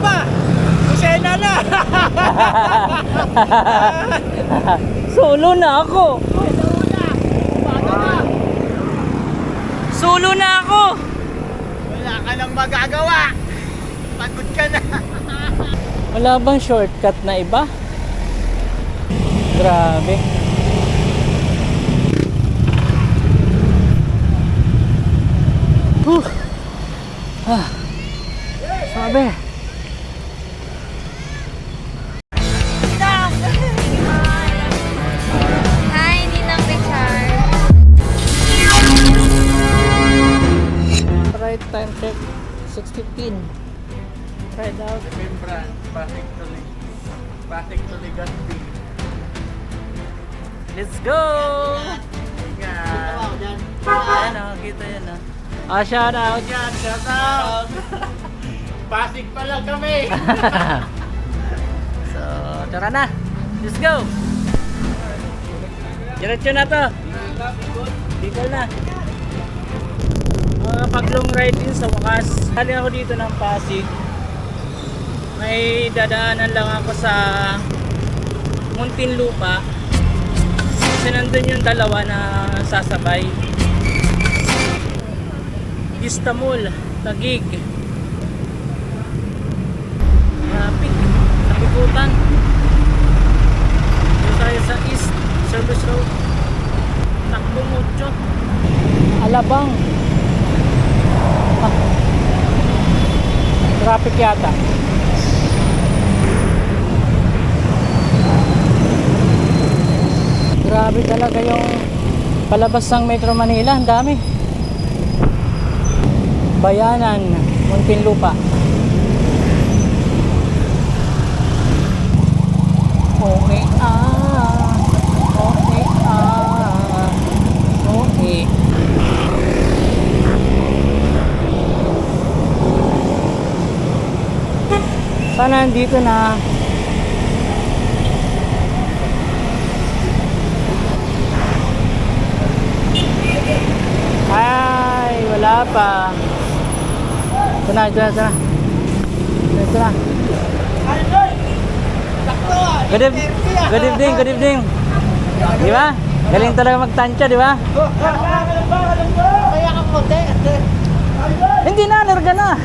ba? Kusena na! Solo na ako. Solo na ako. Wala ka nang magagawa. Pagod ka na. Wala bang shortcut na iba? Grabe. Sabi. Hi, Ninang Richard. Right time check 6:15. Right out. Remember, Pasig to Legazpi. Let's go! Ingat. Ayan o, kita yan o. Ah, shout out. Yan, shout out. Pasig pa lang kami. So, tara na. Let's go! Diretso na to. Bicol na. Pag long ride din sa wakas. Kali ako dito ng Pasig. May dadaanan lang ako sa Muntinlupa. Kasi nandun yung dalawa na sasabay. Istamul, Taguig. Traffic, napikutan. Dito tayo sa East Service Road. Takbo mucho. Alabang. Traffic yata. Grabe talaga yung palabas ng Metro Manila, ang dami. Bayanan, Muntinlupa. Okay, okay, okay. Sana nandito na. Ay, wala pa. Ito na. Good evening. Di ba? Galing talaga magtansya, di ba? Kaya ka konti. Hindi na, larga na.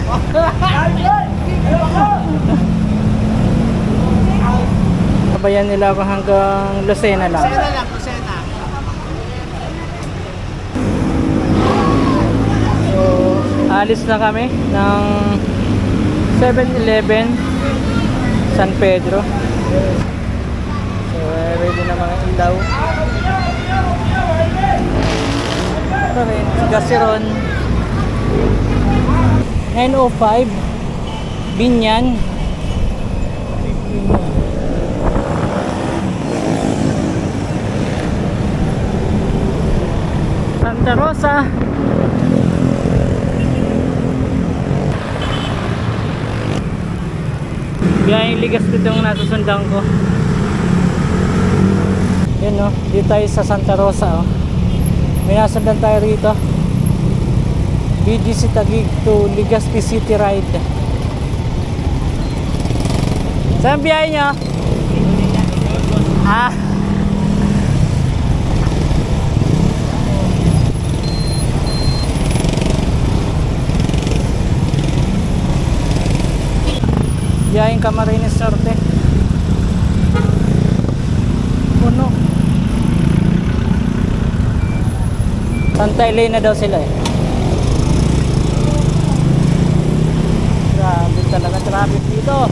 Sabayan nila ako hanggang Lucena lang. Kusena lang, kusena. So, alis na kami ng 7-Eleven San Pedro. So, ready na mga ilaw. Ito rin, Gasiron 905 Binyan. Santa Rosa. Biyayang Legazpi itong nasusundan ko. Yan o, dito tayo sa Santa Rosa o. May nasundan tayo rito. BGC Taguig to Legazpi City Ride. Saan biyahe nyo? Biyaheng Camarines Norte. Puno. Santa Elena daw sila eh. Grabe talaga traffic dito.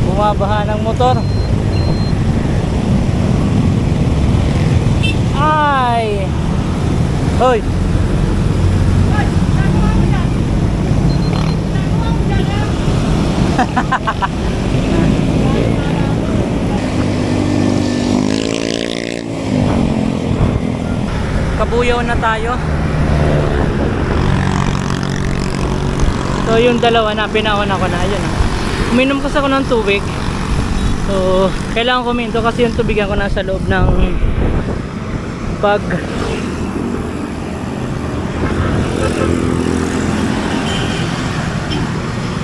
Bumabaha ng motor. Ay! Hoy! Kabuyaw na tayo. Ito yung dalawa na pinauna ko na. Ayun. Uminom kasi ako ng tubig. So, kailangan kuminto kasi yung tubigan ko nasa loob ng bag.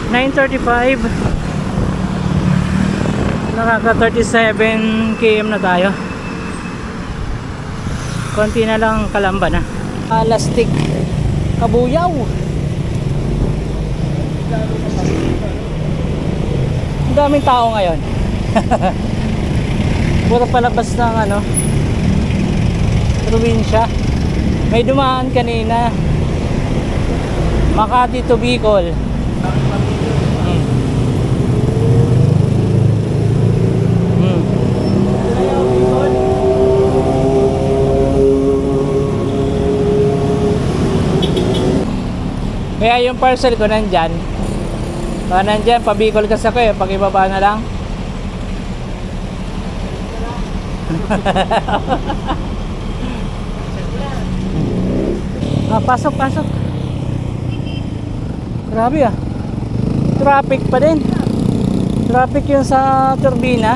$9:35. Nakaka 37 km na tayo. Konti na lang Kalamba na. Lastik Kabuyaw. Ang daming tao ngayon. Puro palabas ng ano, probinsya. May dumaan kanina, Makati to Bicol. Kaya yung parcel ko nandyan. Nandyan, pabicol kasi ako eh. Pag ibaba na lang. Pasok, pasok. Grabe ah. Traffic pa din. Traffic yung sa turbina.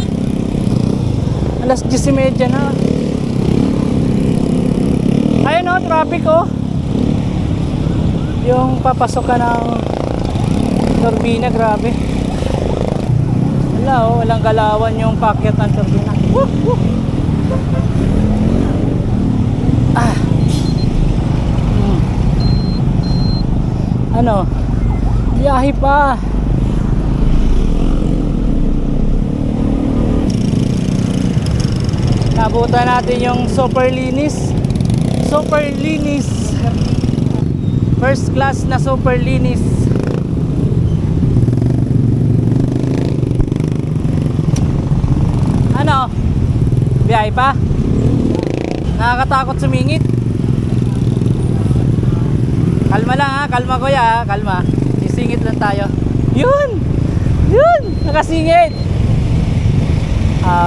Alas 10:30 na. Ayun oh, traffic oh. Yung papasok ka ng turbina, grabe. Wala oh, walang galawan yung packet ng turbina. Woo! Woo! Ah. Ano? Biyahe pa. Nabutan natin yung super linis. Super linis. First class na super linis. Ano? Biyahe pa? Nakakatakot sumingit. Kalma lang ha, kalma kuya ha, kalma. Sisingit lang tayo. Yun! Yun! Nakasingit!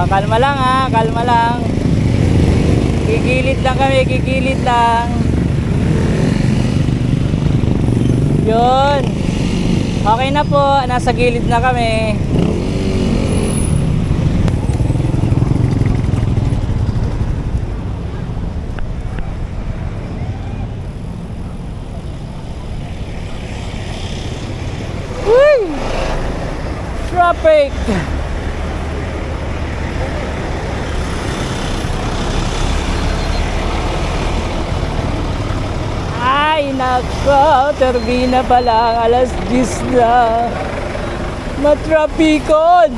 Kalma lang ha, kalma lang. Gigilid lang kami, gigilid lang. Yun. Okay na po, nasa gilid na kami. Woo! Traffic. Ay nako, turbina pa lang, alas 10 na. Matrapikon.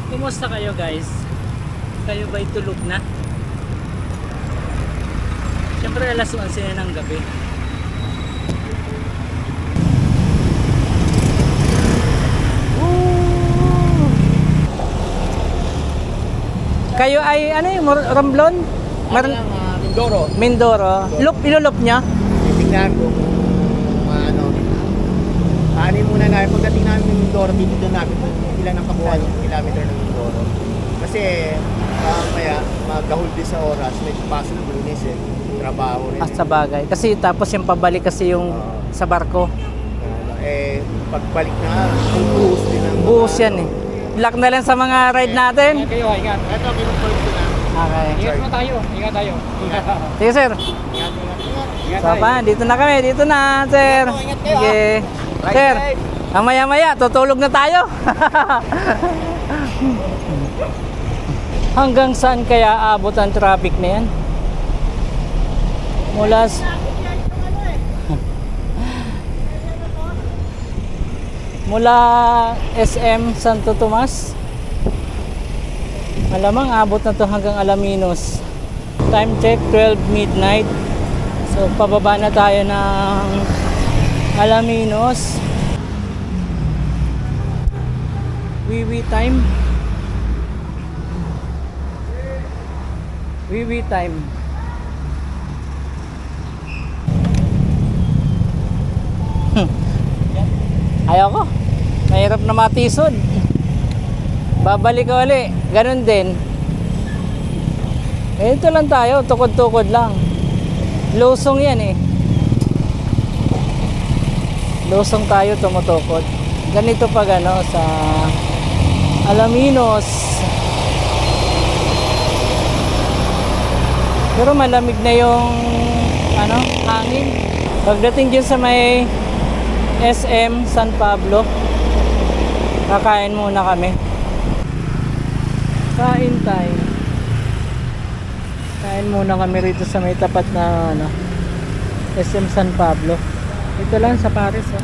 Kumusta kayo guys? Kayo ba'y tulog na? Siyempre alas 11 na ng gabi. Woo! Kayo ay ano yung Romblon? Mindoro. Mindoro. Ilulop niya? Titignan ko kung ano. Ano muna namin. Pagdating namin ng Mindoro, titignan namin kung ilan ang kabuuan ng kilometer ng Mindoro. Kasi kaya magahol din sa oras. May paso ng Lunes eh. Trabaho rin. Sa bagay. Kasi tapos yung pabalik kasi yung sa barko. Pagbalik na, buhos din ang Buhos yan eh. Luck na lang sa mga ride natin. Kayo, ingat. Ito, kinukulit ko na. Okay. Ingat mo tayo. Ingat tayo. Ingat. Sige sir. Ingat. So pa, dito na kami. Dito na sir. Ingat kayo, Sige. Right Sir, side. mamaya-maya tutulog na tayo. Hanggang saan kaya aabot ang traffic na yan? Mula SM Santo Tomas. Malamang abot na to hanggang Alaminos. Time check 12 midnight. So pababa na tayo ng Alaminos. Wiwi time. Wiwi time. Ayoko. Mahirap na matisod. Babalik ka uli. Ganun din. Eh, ito lang tayo. Tukod-tukod lang. Lusong yan eh. Lusong tayo tumutukod. Ganito pag ano sa Alaminos. Pero malamig na yung ano, hangin. Pagdating dyan sa may SM San Pablo, kakain muna kami. Kain tayo. Kain muna kami rito sa may tapat na ano, SM San Pablo. Dito lang sa Paris. Oh.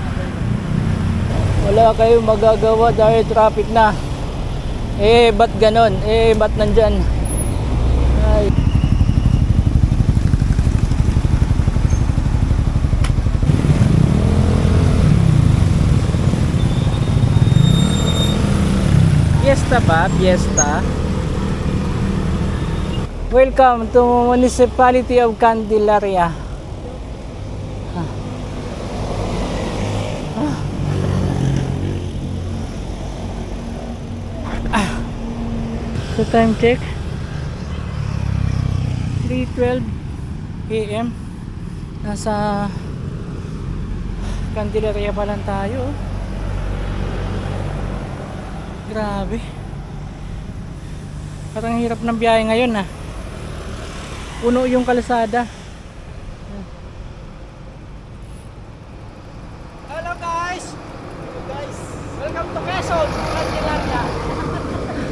Wala kayong magagawa dahil traffic na. Eh, ba't ganon? Eh, ba't nandyan? Ay. Fiesta ba? Fiesta. Welcome to Municipality of Candelaria. So time check 3:12 AM. Nasa Candelaria pa lang tayo. Grabe. Parang hirap ng biyahe ngayon ah. Puno yung kalsada. Hello guys! Hello guys! Welcome to Quezon! Candelaria!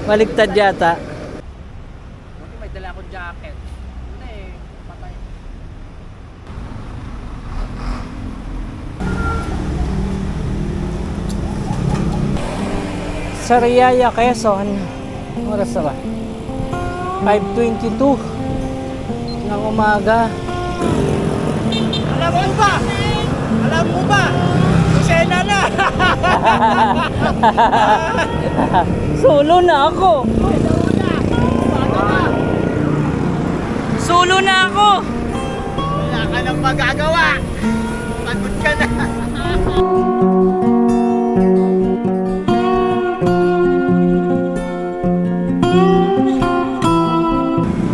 Baligtad yata. May dala akong jacket. Hindi eh, patay. Sariaya, Quezon. Oras na ba? 5:22 ng umaga. Alam mo ba? Alam mo ba? Sena na! Solo na ako! Solo na ako! Wala ka nang magagawa! Pagod ka na!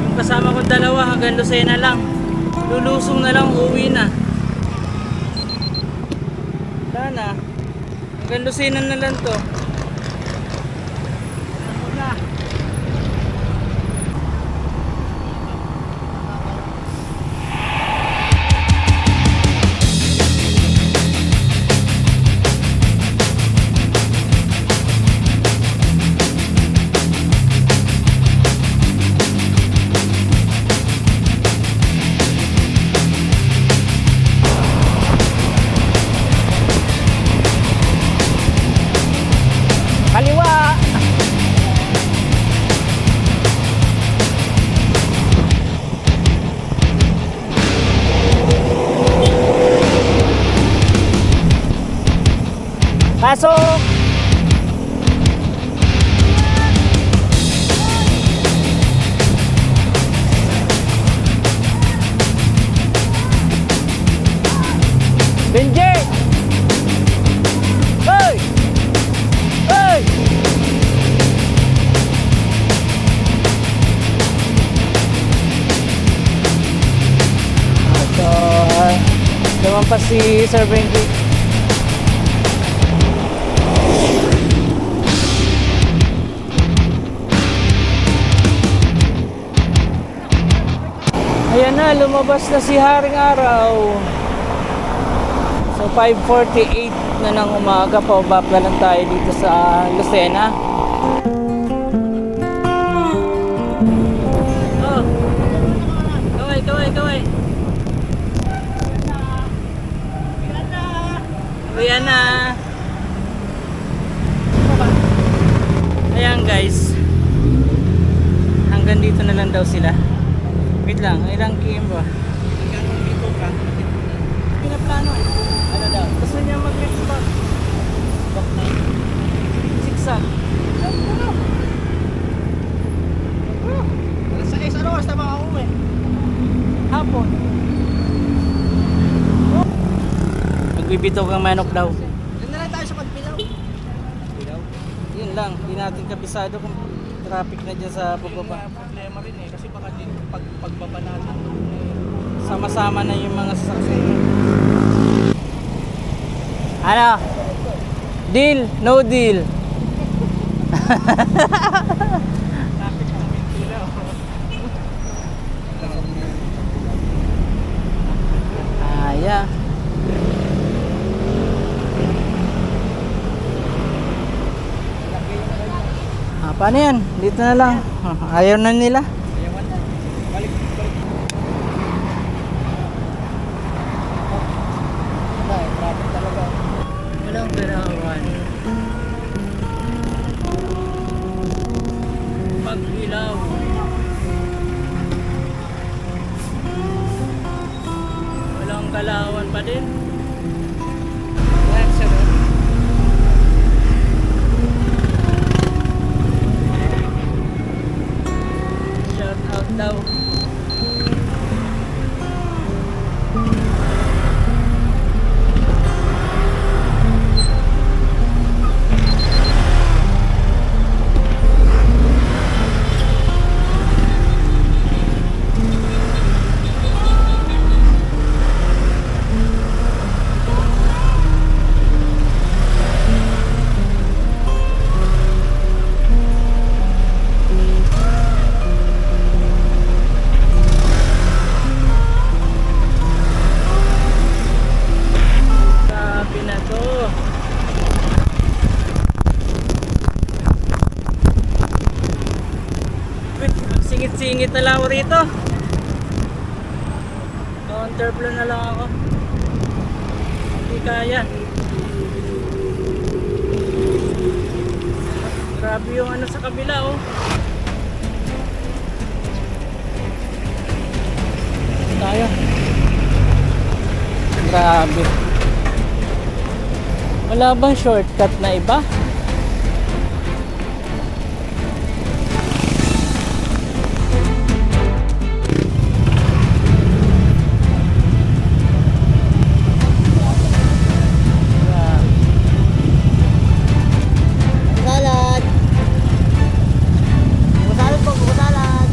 Yung kasama kong dalawa hanggang Lucena lang. Lulusong na lang, uwi na. Sana hanggang Lucena na lang to. Kaliwa! Pasok! Benji! Hey! Hey! So, naman pa si Sir Benji. Ayan na, lumabas na si Haring Araw. So 5:48 na ng umaga, pa-ubap na lang tayo dito sa Lucena. Oh. Kaway, kaway, kaway. Ayan na. Ayan guys. Hanggang dito na lang daw sila. Wait lang, ilang km ba? Dito ka. Pinaplano eh. Ano daw? Gusto niya mag-mix back. Back na yun. Zigzag. Ano? Sa ano oras na makauwi? Hapon. Magbibitaw kang manok daw. Doon na lang tayo sa Pagpilaw. Yun lang, hindi natin kabisado kung traffic na dyan sa pababa. Problema rin eh, kasi baka din pagbaba natin. Sama-sama na yung mga sasakyan. Ano? Deal? No deal? Traffic ng Pintila. Aya. Paano yan? Dito na lang. Ayaw na nila. Ayawan. Balik. Wala, traffic talaga. Walang perawan. Pag-ilaw. Walang kalawan pa din. That's it. Shout out daw. Grabe na to. Wait, singit-singit na lang ako rito. Counterflow na lang ako. Hindi kaya. Grabe yung ano sa kabila oh. Tayo. Grabe. Wala bang shortcut na iba? Salad. Salad po, salad.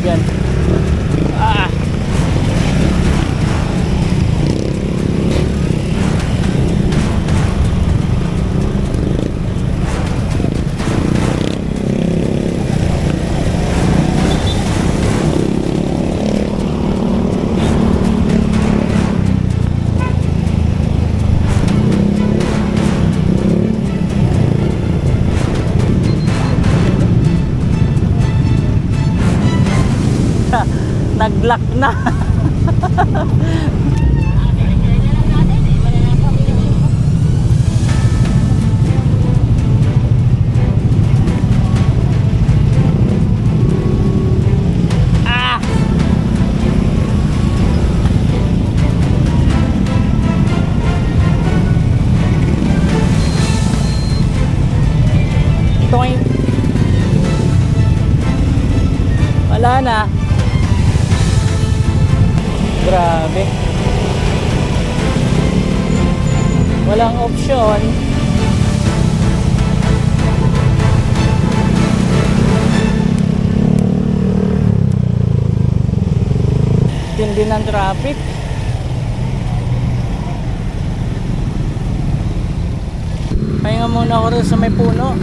Yan. Ah. Nag-lock na. Ah! Toing. Wala na. Grabe. Walang option. Tindi ng traffic. Pahinga muna ako rin sa may puno.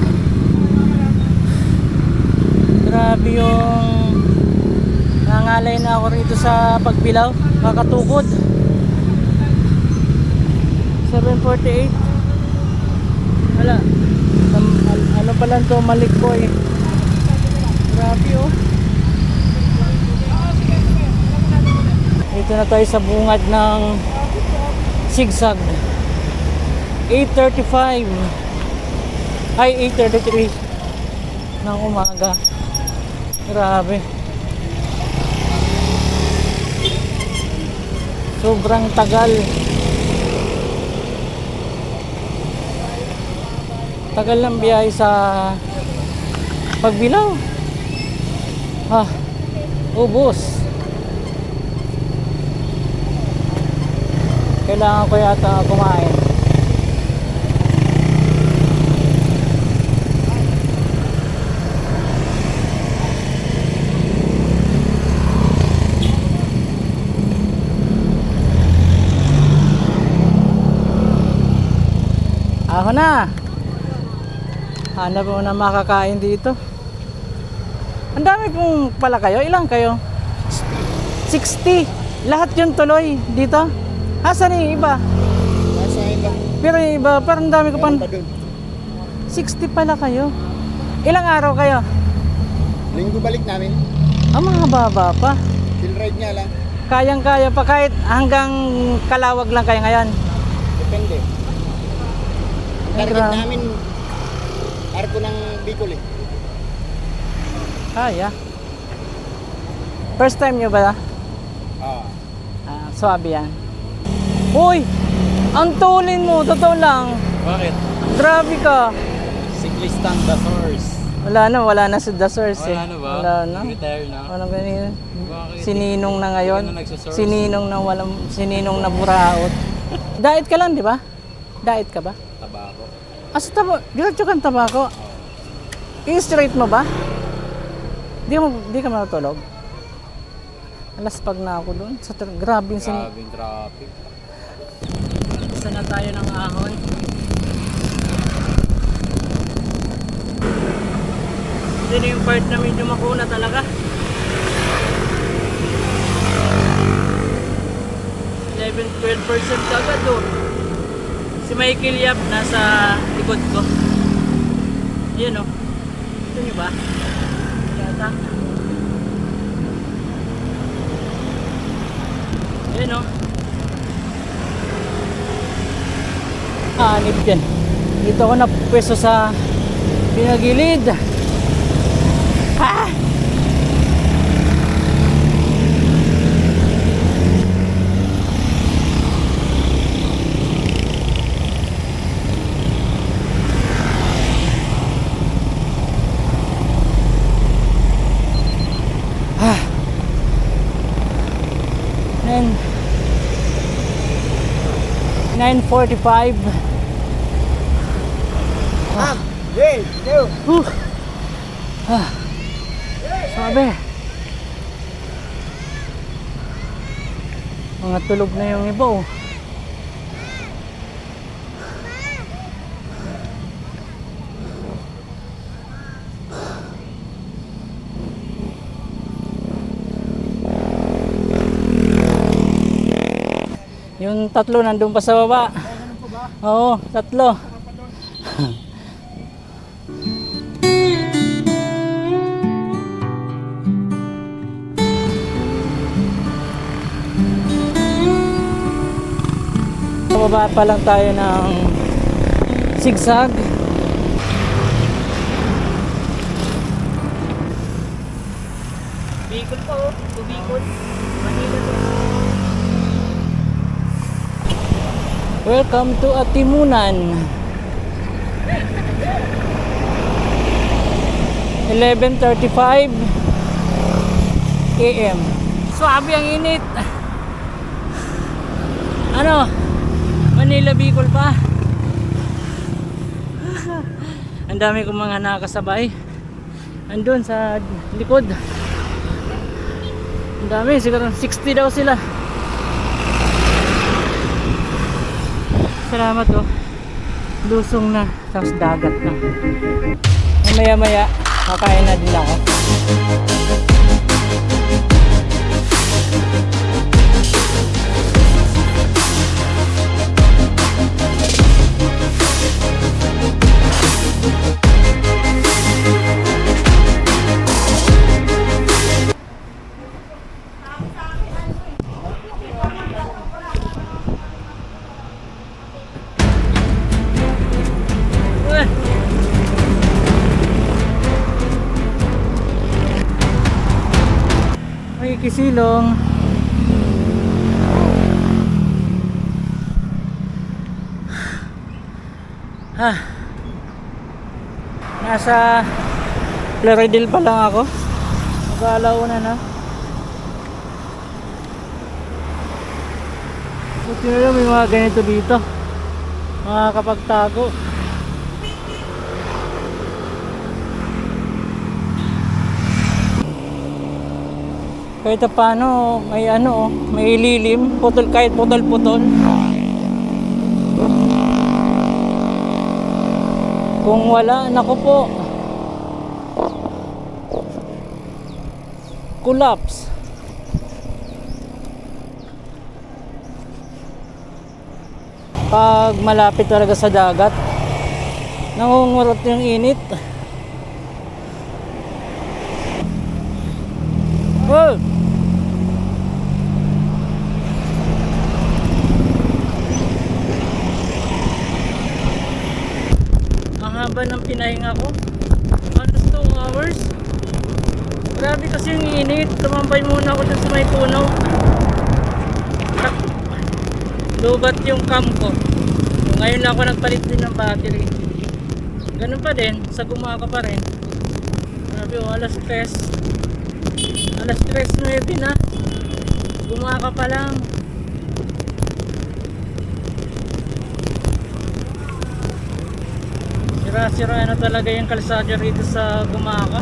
Grabe yung nangalay na ako rito sa pagbilaw. Kakatukod. 7:48. Wala. Ano pa lang to, Malikboy. Grabe oh. Dito na tayo sa bungad ng Sigsag. 8:35. Ay, 8:33 ng umaga. Grabe. Sobrang tagal. Tagal ng biyahe sa Pagbilao. Ubos. Kailangan ko yata kumain. Ako na. Hanap mo na makakain dito. Ang dami pong pala kayo. Ilang kayo? 60. Lahat yung tuloy dito. Asan yung iba? Nasa ilang Pero yung iba, parang dami ko pan. pa dun. 60 pala kayo. Ilang araw kayo? Linggo balik namin. Mga baba pa. Chill ride nga lang. Kayang-kaya pa kahit hanggang Kalawag lang kayo ngayon. Depende. Ay, Target grabe. namin arko ng Bicol eh. Kaya. First time nyo ba? Ah. Swabe yan. Uy! Ang tulin mo, totoo lang. Bakit? Grabe ka. Cyclistang the source. Wala na si The Source eh. Wala na ba? Wala na. Retire na? Walang ganyan. Bakit? Sininong na ngayon. Hindi ka na nagsasource? Sininong na buraot. Diet ka lang, di ba? Diet ka ba? Tabako. Sa diretso kang tabako. I-straight mo ba? Di ka matulog? Alas pag na ako doon. Grabe yung Grabing traffic. Isa na tayo ng ahon. Ito na yung part na medyo makuna talaga. 11-12% agad doon. Si Michael Yap nasa likod ko. Ayan o. Ito nyo ba? Yata. Ayan o. Anip dyan. Dito ako na pwesto sa pinagilid. Ah! And 9:45. Hey, go. Sabi. Mga tulog na yung iba oh. Yung tatlo nandun pa sa baba. Oo, tatlo. Baba pa lang tayo ng zigzag. Bicol pa oh, Bicol. Manila to. Welcome to Atimunan. 11:35 AM. Swabe ang init. Ano? Manila Bicol pa. Ang dami kong mga nakasabay. Andun sa likod. Ang dami, siguro 60 daw sila. Salamat oh. Lusong na, tapos dagat na. Maya maya, kakain na din ako. Ay, kisilong. Nasa Plaridel pa lang ako. Mag-alauna na. Buti na lang may mga ganito dito. Makakapagtago. Kahit paano, may ano, may lilim, putol kahit putol-putol. Kung wala, naku po. Collapse. Pag malapit talaga sa dagat, nangungurot yung init. Oh! Ang haba ng pinahinga ko. Halos 2 hours. Grabe kasi yung init. Tumambay muna ako dun sa may puno. Lubat yung cam ko. Ngayon lang ako nagpalit din ng battery. Ganun pa din. Sa gumaka pa rin. Grabe oh, alas 3. Alas 3:09 na. Gumaka pa lang. Sira-sira na talaga yung kalsada rito sa Gumaka.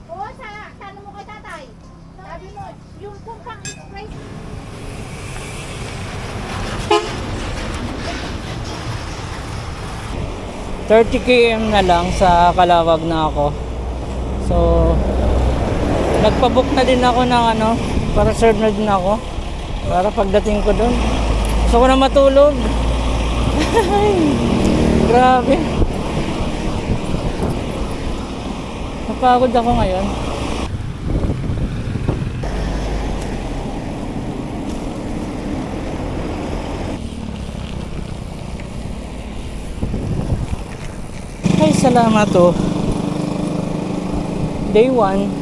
Oo, sa ano mo kay tatay? Sabi mo, yung pumpang express. 30 km na lang sa Calawag na ako. So nagpabook na din ako ng ano, para serve na din ako para pagdating ko doon. Gusto ko na matulog. Grabe. Napagod ako ngayon. Ay, salamat oh. Day 1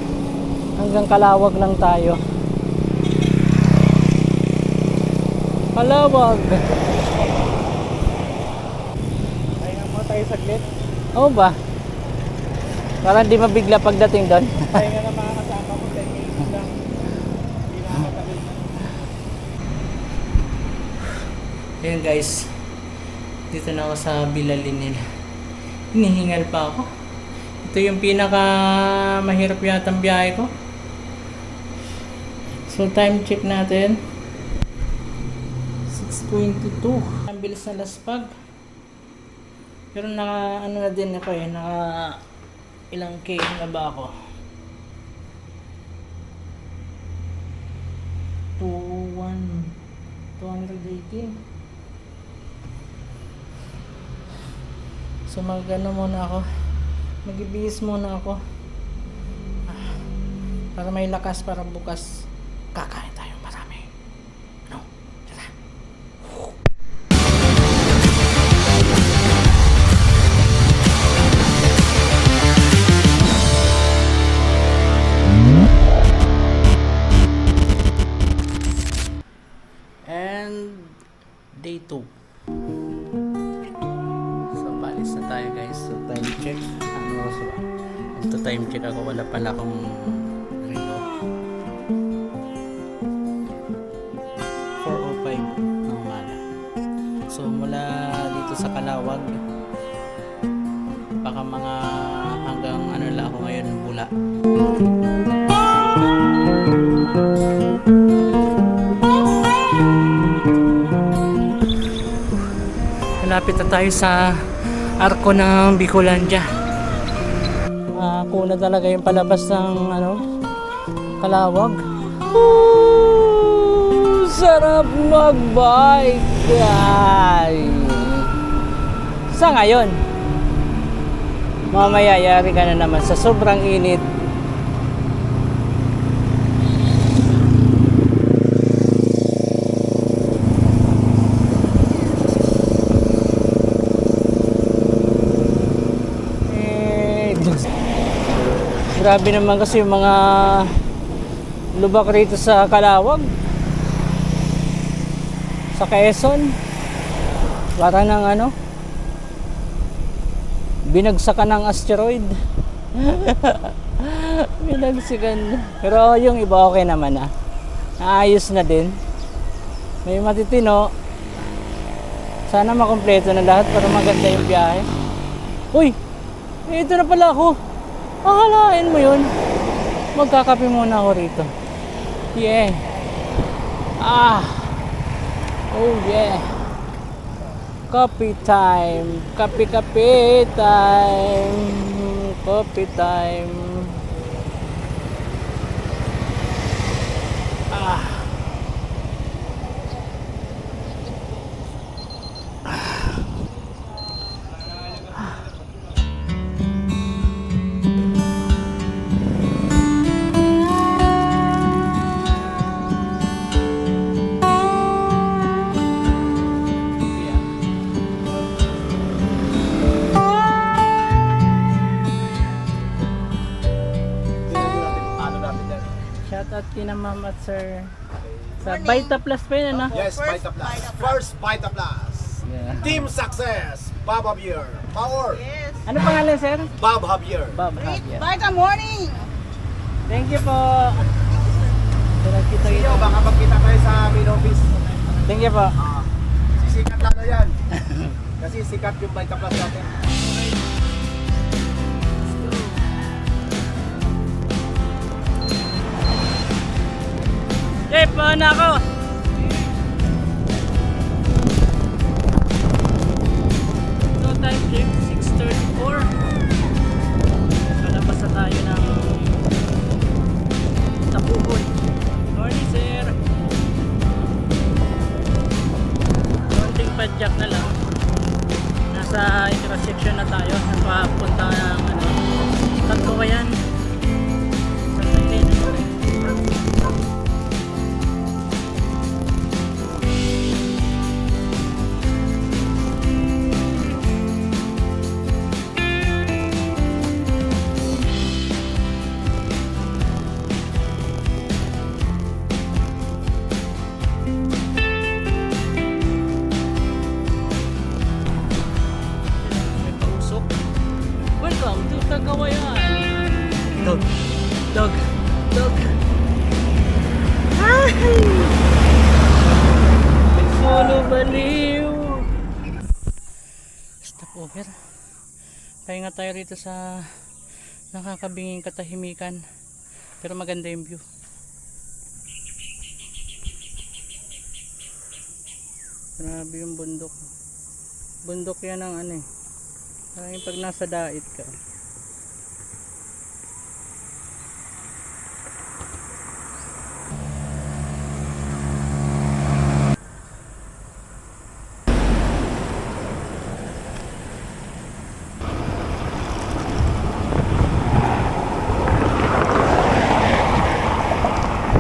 hanggang Calawag lang tayo. Calawag. Kaya mo tayo saglit. Oo ba? Para hindi mabigla pagdating doon. Kaya nga na mga kasama mo 10 minutes lang. Hindi na matagal. Ayun guys, dito na ako sa Bilalin. Hinihingal pa ako. Ito yung pinaka mahirap yata ang biyahe ko. So time check natin, 6:22. Ang bilis na laspag. Pero naka ano na din ako eh, naka ilang km na ba ako? 218. So mag-ano muna ako, mag-ibihis muna ako para may lakas para bukas kakain tayo marami. Ano? Tara. And day 2. Alis na tayo guys. So time check. Ano oras ba? Ito time check ako. Wala pala akong relo. 4:05 ng umaga. So mula dito sa Calawag, baka mga hanggang ano lang ako ngayon, Bula. Malapit na tayo sa Arko ng Bicolandia. Kuna talaga yung palabas ng ano, Calawag. Sarap mag-bike. Ay. Sa ngayon, mamaya yari ka na naman sa sobrang init. Grabe naman kasi yung mga lubak rito sa Calawag, sa Quezon. Para ng ano, binagsakan ng asteroid. Binagsakan. Pero yung iba okay naman na. Naayos na din. May matitino. Sana makumpleto na lahat para maganda yung biyahe. Uy! Ito na pala ako. Akalain mo yun. Magkakape muna ako rito. Yeah. Oh yeah. Coffee time. Kape time. Coffee time. Shout out kina ma'am at sir. Sa Vita Plus pa yun, ano? Yes, Vita Plus. First Vita Plus. Yeah. Team Success. Bob Javier. Power. Ano pangalan, sir? Bob Javier. Bob Javier. Vita morning! Thank you po. Kita Iyo, baka magkita tayo sa main office. Thank you po. Sisikat lalo yan. Kasi sikat yung Vita Plus natin. Eh, paano ako? So time check, 6:34. Palabas na tayo ng Tapuhon. Morning, sir. Konting padjak na lang. Nasa intersection na tayo. Napapunta ng ano, Tagkawayan. Sa Thailand. May pausok. Welcome to Tagawayan. Dog. Dog. Dog. Ay! Puno baliw. Stop over. Pahinga tayo rito sa nakakabinging katahimikan. Pero maganda yung view. Grabe yung bundok. Bundok yan ang ano eh. Parang yung pag nasa dait ka.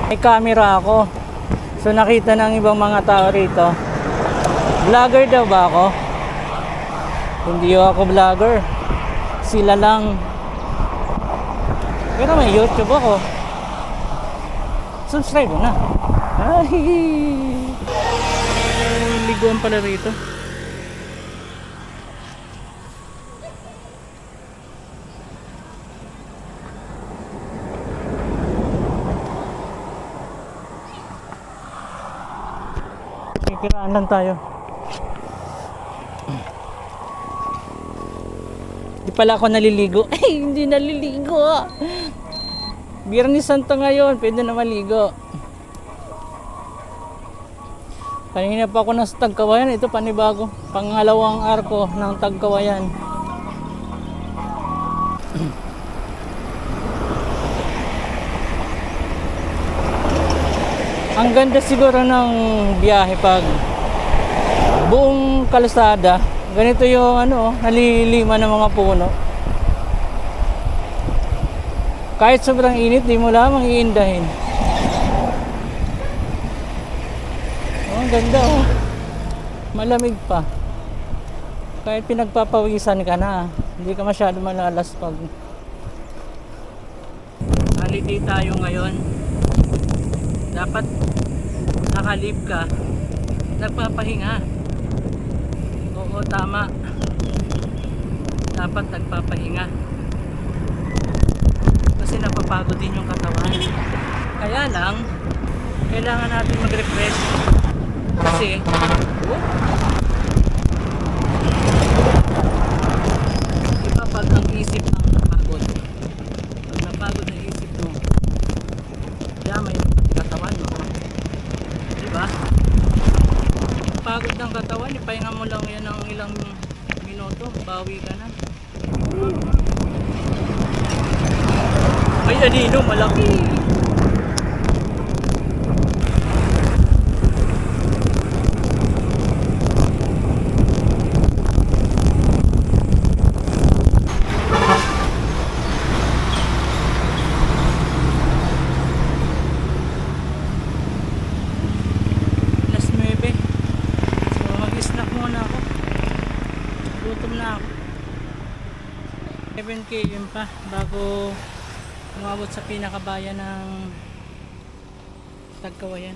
May camera ako. So nakita ng ibang mga tao rito. Vlogger daw ba ako? Hindi ako vlogger. Sila lang. Pero may YouTube ako. Subscribe na. Ay! Liguan pala rito. Kikiraan lang tayo. Di pala ako naliligo. Ay, hindi naliligo. Biyernes Santo ngayon, pwede na maligo. Kanina pa ako nasa Tagkawayan. Ito panibago. Pangalawang arko ng Tagkawayan. Ang ganda siguro ng biyahe pag buong kalsada ganito yung ano, nalilima ng mga puno. Kahit sobrang init, di mo lamang iindahin. Oh, ang ganda oh. Malamig pa. Kahit pinagpapawisan ka na, hindi ka masyado malalas pag holiday tayo ngayon. dapat nakalib ka, nagpapahinga. Oo, tama. Dapat nagpapahinga. Kasi napapagod din yung katawan. Kaya lang, kailangan natin mag-refresh. Kasi, diba pag ang isip ang napagod? Pag napagod ang isip mo, may pati katawan mo. Diba? Pagod ng katawan, ipahinga mo lang yan ng ilang minuto, bawi ka na. Ay, anino, malaki. Alas 9. So, mag-snack muna ako. Gutom na ako. 7 km pa bago umabot sa pinakabayan ng Tagkawayan.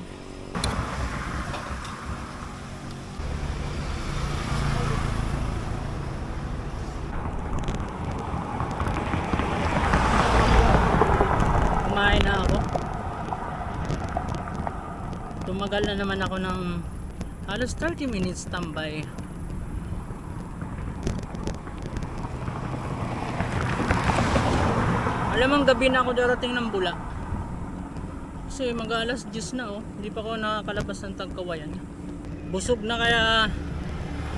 Kumain na ako. Tumagal na naman ako ng halos 30 minutes tambay. Alam ang gabi na ako darating ng Bula. Kasi mag-alas 10 na hindi pa ako nakakalabas ng Tagkawayan. Busog na kaya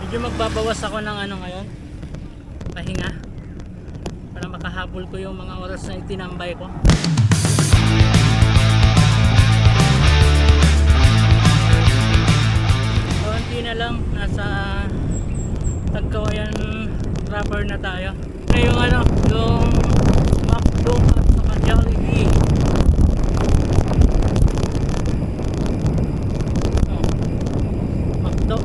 medyo magbabawas ako ng ngayon. Pahinga. Para makahabol ko yung mga oras na itinambay ko. Konti na lang, nasa Tagkawayan proper na tayo. Yung yung McDo at saka Jollibee. McDo.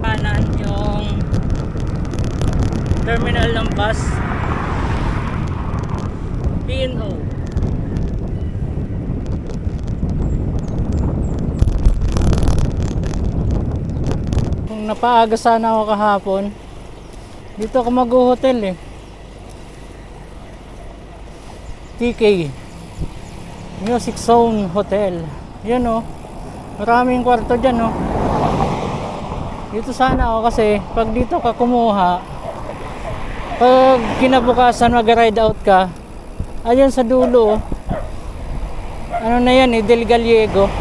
Kanan yung terminal ng bus. P&O. Kung napaaga sana ako kahapon, dito ako mag-hotel TK Music Zone Hotel. Yan maraming kwarto dyan Dito sana ako kasi pag dito ka kumuha, pag kinabukasan mag-ride out ka, ayun sa dulo ano na yan Del Gallego.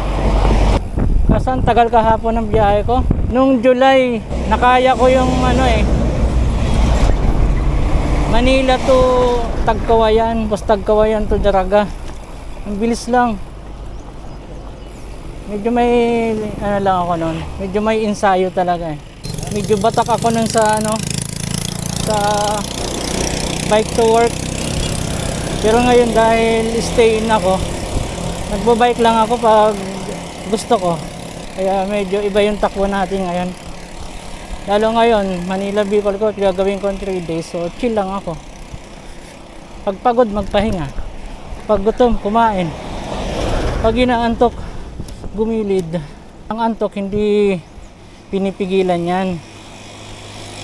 Kasi ang tagal kahapon ng biyahe ko. Nung July, nakaya ko yung Manila to Tagkawayan, tapos Tagkawayan to Daraga. Ang bilis lang. Medyo may lang ako noon. Medyo may ensayo talaga Medyo batak ako nun sa sa bike to work. Pero ngayon dahil stay in ako, nagbo-bike lang ako pag gusto ko. Kaya medyo iba yung takbo natin ngayon. Lalo ngayon, Manila Bicol ko, gagawin ko 3 days. So chill lang ako. Pag pagod, magpahinga. Pag gutom, kumain. Pag inaantok, gumilid. Ang antok, hindi pinipigilan yan.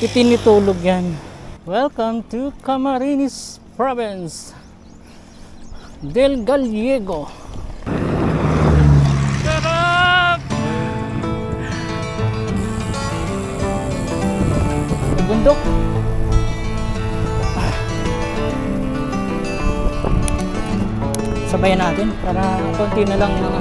Itinitulog yan. Welcome to Camarines Province. Del Gallego. Sarap! Bundok. Sabayan natin para konti na lang ng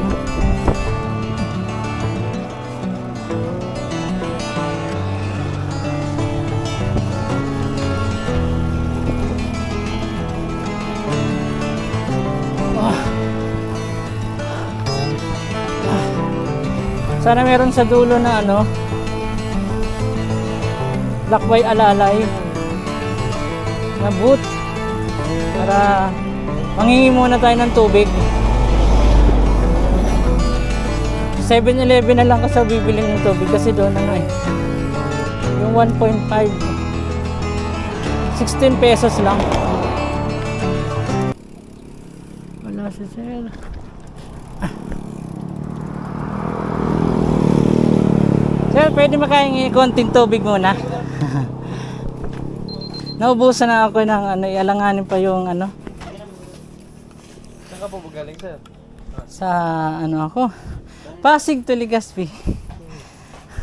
Sana meron sa dulo na lakbay alalay na booth para manghingi muna tayo ng tubig. 7-Eleven na lang kasi bibili ng tubig kasi doon yung 1.5 16 pesos lang. Wala si sir. Sir, pwede makahingi konting tubig muna? Naubusan na ako ng ano, ialanganin pa yung ano. Saan ka po galing, sir? Sa ano ako? Pasig to Legazpi.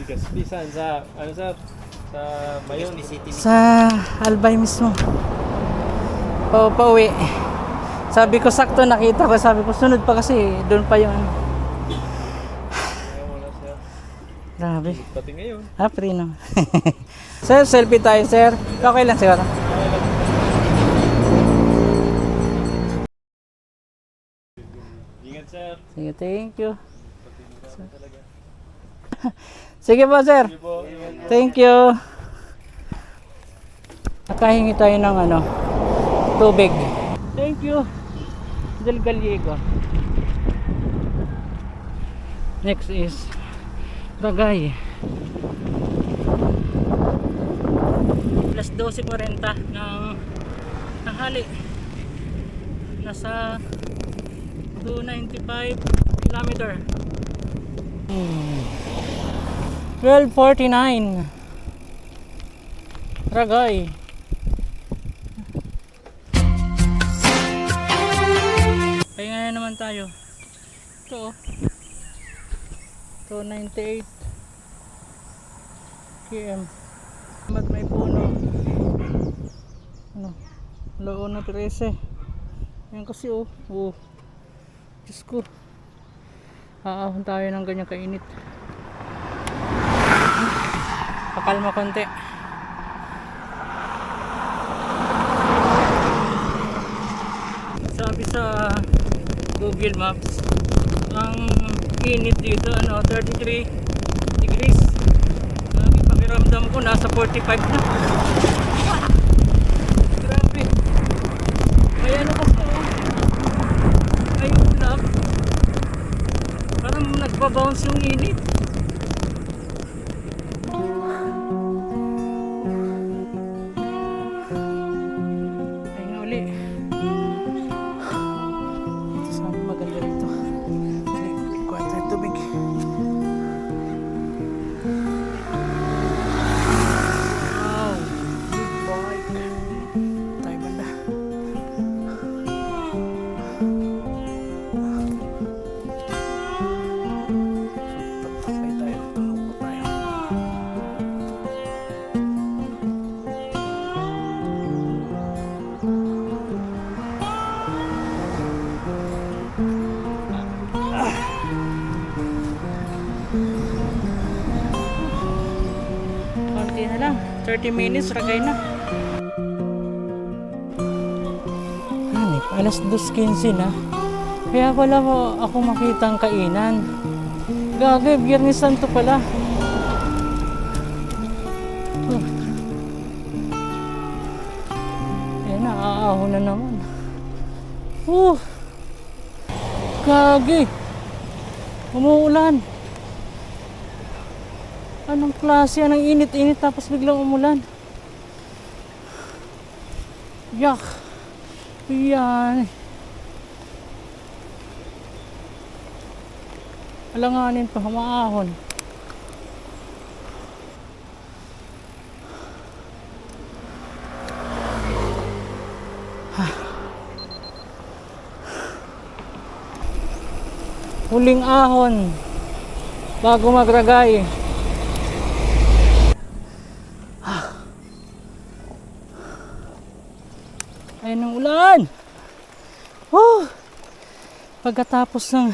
Legazpi, saan? Sa, ano, sir? Sa Mayon? Sa Albay mismo. Pauwi. Sabi ko sakto nakita ko, sabi ko sunod pa kasi doon pa yung ano. Ayaw mo na, sir. Grabe. Pati ngayon. Free naman. Sir, selfie tayo, sir. Okay lang siguro. Ingat, sir. Sige, thank you. Sige po, sir. Thank you. Nakahingi tayo ng ano, tubig. Thank you. Del Gallego. Next is Ragay. Plus 12:40 ng tanghali. Nasa 295 kilometer. 12:49 Ragay. Pahinga na naman tayo. Ito 298 km. Mat may puno. Ano? Laon na 13. Yan kasi Diyos ko. Aahon tayo ng ganyan kainit. Pakalma konti. Sabi sa Google Maps, ang init dito 33 degrees. Pakiramdam ko nasa 45 na. Grabe. May ano kasi may ulap. Parang nagbabounce yung init. Ay nga uli. Ito saan maganda rito. Kuha tayo tubig. Wow. Big bike. Tayo banda. Tatapay tayo. Tumupo tayo. Konti na lang. 30 minutes, Ragay na. Hanip, alas 2:15 na. Kaya wala ako makitang kainan. Gagay, Biyernes Santo pala. Ayan na, aahon na naman. Gagay. Umuulan. Anong klase? Anong init-init tapos biglang umulan? Yak. Yan. Alanganin pa, maahon. Huling ahon bago magragay. Ayun ang ulan. Pagkatapos ng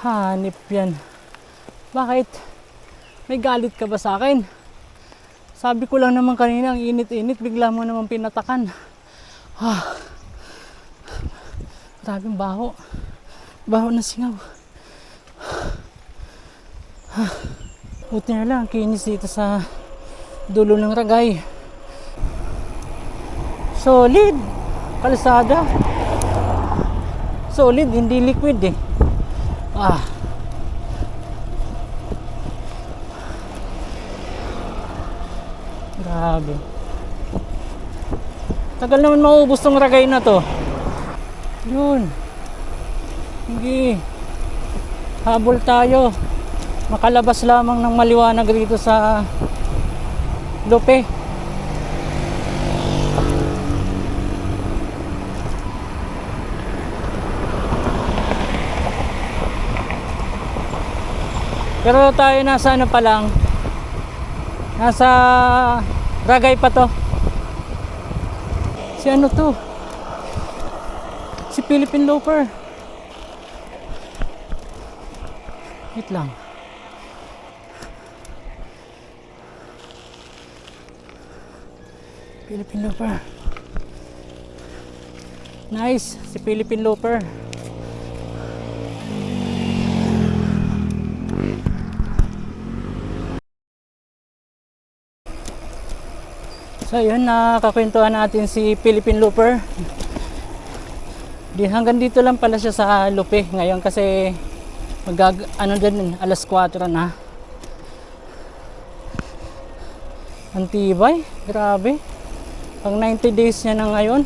hanip yan. Bakit? May galit ka ba sa akin? Sabi ko lang naman kanina ang init-init, bigla mo naman pinatakan. Grabing baho. Baho na singaw. Buti na lang, kinis dito sa dulo ng Ragay. Solid. Kalsada. Solid, hindi liquid eh. Grabe. Tagal naman maubos tong ragay na to. Yun. Sige. Habol tayo. Makalabas lamang ng maliwanag rito sa Lupe. Pero tayo nasa ano pa lang. Nasa ragay pa to. Si ano to? Si Philippine Loafer. Wait lang. Philippine Loafer. Nice, si Philippine Loafer. So yun, nakakwentuhan natin si Philippine Loafer. Hanggang dito lang pala siya sa Lupe ngayon kasi ano din, alas 4 na. Ang tibay, grabe. Pang 90 days niya na ngayon.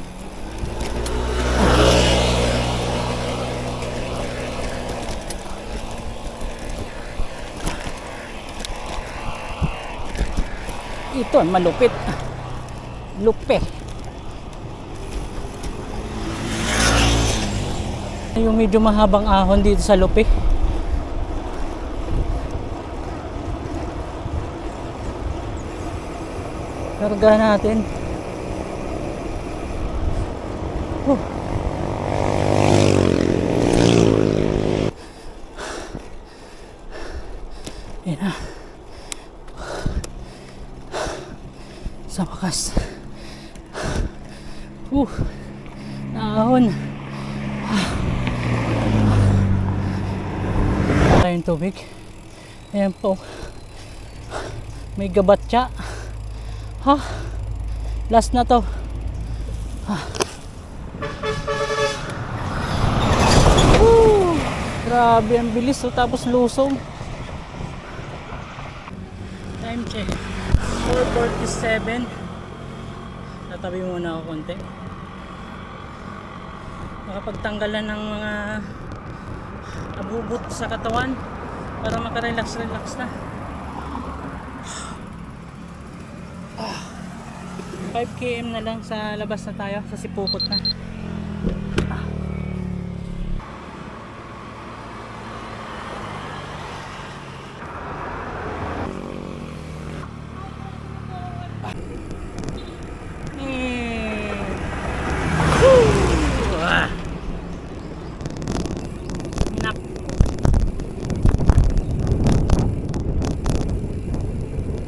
Ito, malupit. Lupe. Yung medyo mahabang ahon dito sa Lupe. Karga natin. Yan na. Sa wakas. Naahon. Tayong tubig. Ayan po. May gabatya. Last na to. Grabe ang bilis. Tapos lusong. Time check. 4:47. Tatabi muna ako konti. Makapagtanggal na ng mga abubot sa katawan para makarelax na. 5 km na lang sa labas na tayo, sa Sipukot na.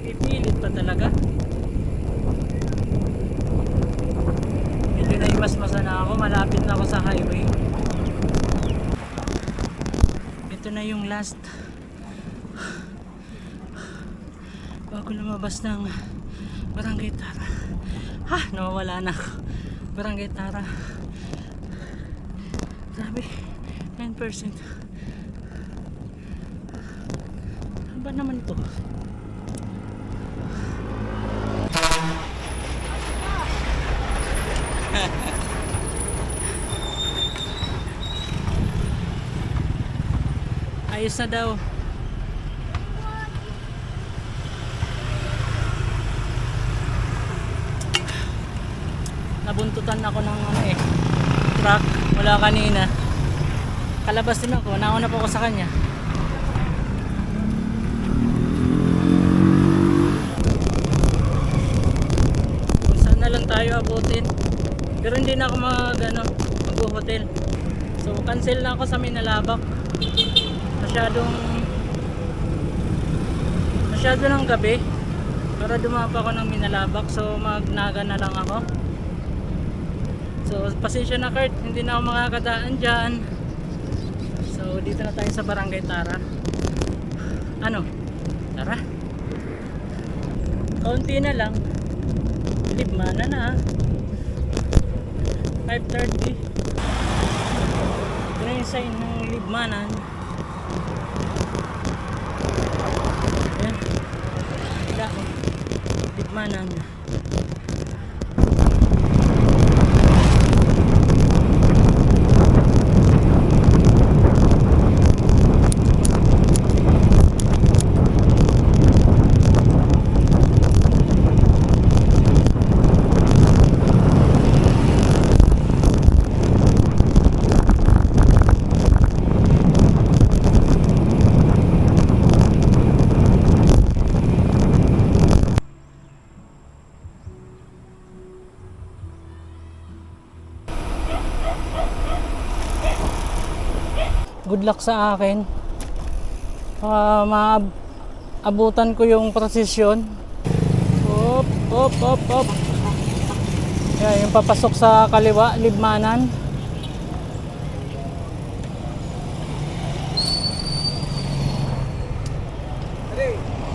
Pipilit pa talaga. Medyo naimasmasa na ako, malapit na ako sa highway. Ito na yung last bago lumabas ng Barangay Tara. Nawawala na ako. Barangay Tara. Grabe, 9%. Ano ba naman to? Ayos na daw. Nabuntutan ako ng truck mula kanina. Kalabas din ako, nauna pa ako sa kanya. Kung saan na lang tayo abutin. Pero hindi na ako mag-hotel. So cancel na ako sa Minalabak. Masyado ng gabi para dumapa ako ng Minalabak, so magnaga na lang ako. So pasensya na Kurt, hindi na ako makakadaan dyan. So dito na tayo sa Barangay Tara. Tara, kaunti na lang, libmana na. 5:30. Ito na yung sign ng libmanan. Libmanan. Good luck sa akin. Maabutan ko yung prosesyon. Op, op, op, op. Yan, yung papasok sa kaliwa, Libmanan.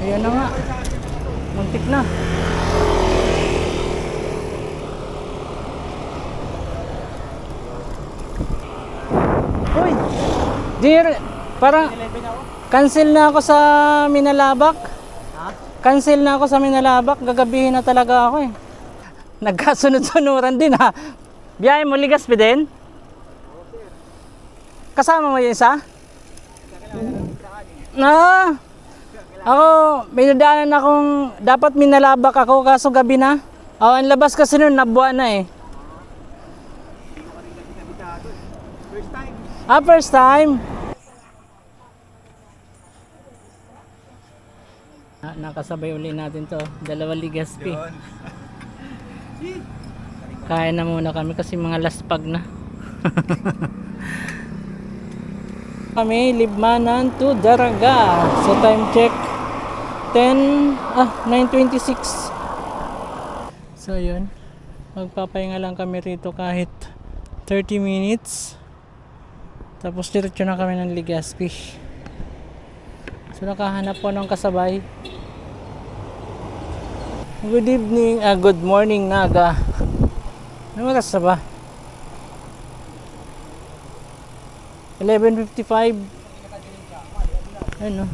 Ayan na nga. Muntik na. Uy! Dear, parang cancel na ako sa Minalabak. Cancel na ako sa Minalabak. Gagabihin na talaga ako eh. Nagkasunod-sunuran din ha. Biyahe mo Legazpi din? Kasama mo yung isa? Ako, may nadaanan akong dapat Minalabak ako kaso gabi na. Ang labas kasi nun, nabuwa na eh. First time. Nakasabay uli natin to. 2 Legazpi. Kain na muna kami kasi mga laspag na. Kami, Libmanan to Daraga. So time check 9:26. So yun. Magpapahinga lang kami rito kahit 30 minutes. Tapos diretso na kami ng Legazpi. So nakahanap po ng kasabay. Good evening, good morning Naga. Ano oras na ba? 11:55. Ano?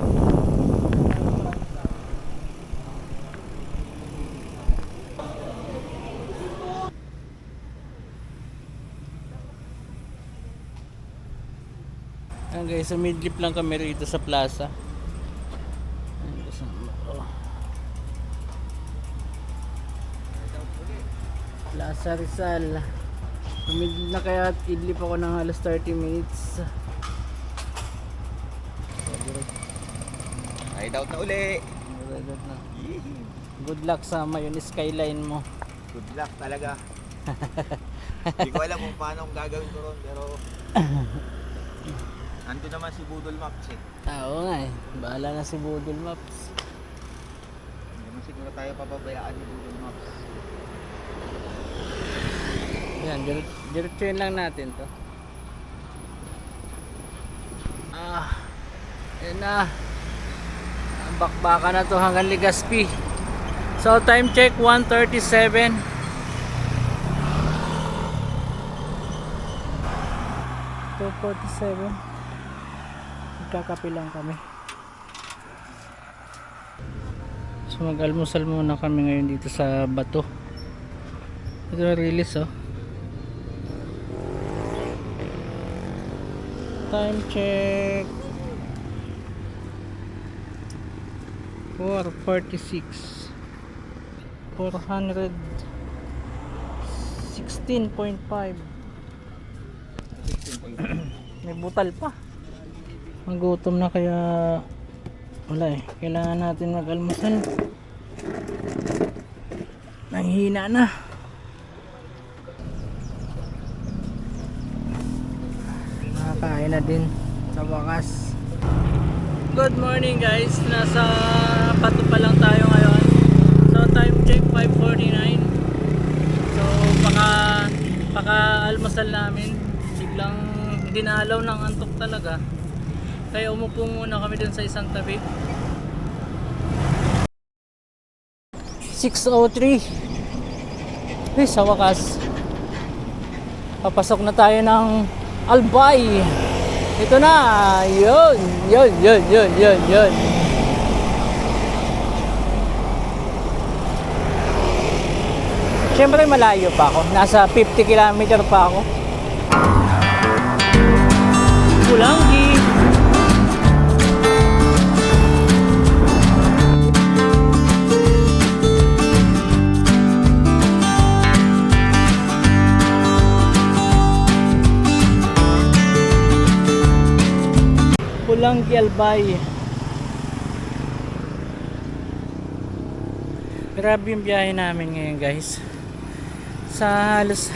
Ayan guys, sa midlip lang kami rito sa plaza. Plaza Rizal. Midlip na kaya at idlip ako ng halos 30 minutes. Ride out na uli. Good luck sa Mayon Skyline mo. Good luck talaga. Hindi ko alam kung paano gagawin ko ron, pero nandun naman si Budol Maps eh. Oo nga eh. Bahala na si Budol Maps. Hindi naman siguro tayo papabayaan ni Budol Maps. Yan, diretsuin lang natin to. Yan na. Ang bakbaka na to hanggang Legazpi. So time check 1:37. 2:47. Magkakape lang kami. So mag-almusal muna kami ngayon dito sa Bato. Ito na release oh. Time check 4:46. 416.5. May butal pa. Magutom na kaya wala eh. Kailangan natin mag-almusal. Nanghihina na. Nakakain na din sa wakas. Good morning guys. Nasa Bato pa lang tayo ngayon. So time check 5:49. So baka almusal namin biglang dinalaw ng antok talaga. Kaya umupo muna kami dun sa isang tabi. 6:03. Sa wakas papasok na tayo ng Albay. Ito na. Yun. Siyempre malayo pa ako. Nasa 50 km pa ako. Pulanggi. Pulanggi Albay. Grabe yung biyahe namin ngayon guys. Sa halos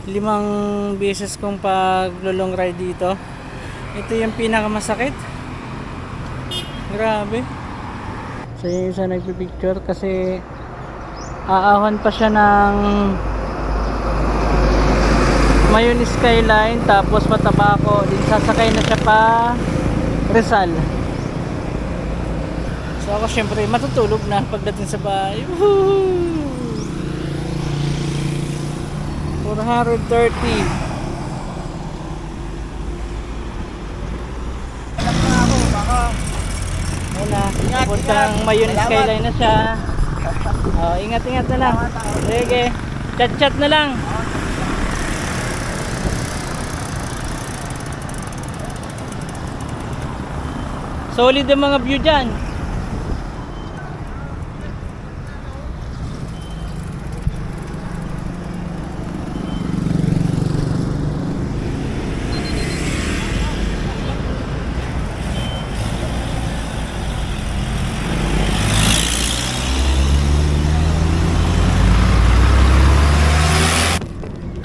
5 beses kong pag long ride dito, Ito yung pinakamasakit. Grabe. So yung isa nagpipicture kasi aahon pa siya ng Mayon Skyline tapos Matabaco. Din sasakay na siya pa Rizal. So ako syempre matutulog na pagdating sa bahay. Woohoo! 430. Ayun na, puntang Mayon Skyline na siya. Oh, ingat-ingat na lang. Sige, chat-chat na lang. Solid ang mga view dyan.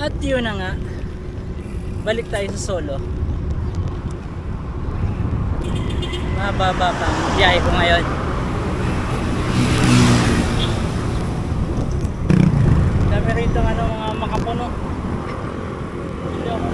At yun na nga, balik tayo sa Solo. Mababa pa ang biyahe ko ngayon. Dami rito ano, mga makapuno. Hindi ako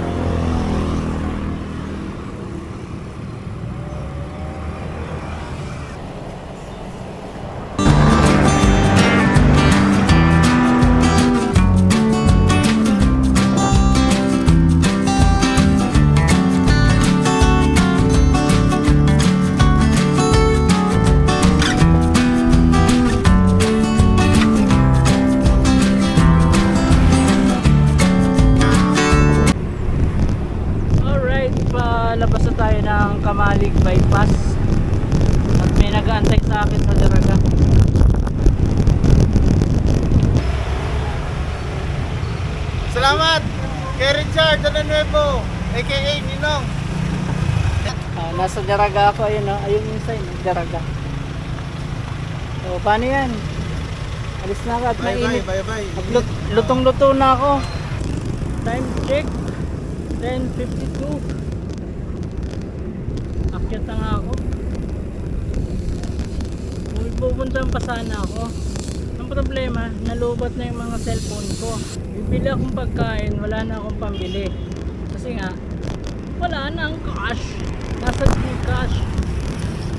labas na tayo ng Kamalig Bypass at may nag-aantay sa akin sa Daraga. Salamat kay Richard Nuevo, aka Ninong. Nasa Daraga ako, ayun, ayun yung sign, Daraga. So paano yan? Alis na ako at mainit. Bye. Lutong-luto na ako. Time check 10:52. Akyat na nga ako. Kung pupuntahan pa sana ako, ang problema, nalubat na yung mga cellphone ko. Bibili akong pagkain, wala na akong pambili. Kasi nga, wala na ang cash. Nasa Gcash.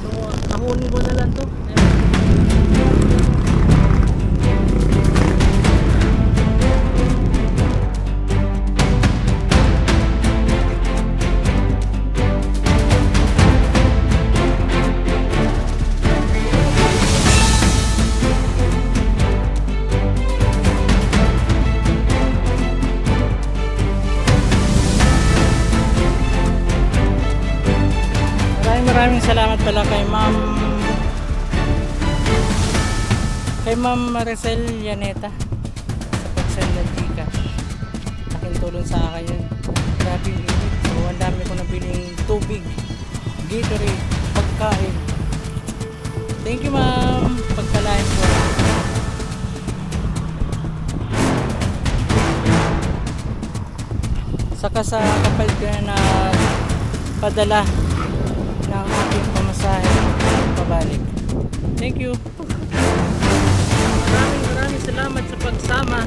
So, nahunin ko na lang to. Maraming salamat pala kay Ma'am Maricel Yaneta sa pag-send ng Gcash. Laking tulong sa akin yun. Grabe yung init. So ang dami ko nabiling tubig, Gatorade, pagkain. Thank you ma'am. Pagpalain ko. Saka sa kapal ko na padala ng aking pamasahe pabalik. Thank you. Maraming salamat sa pagsama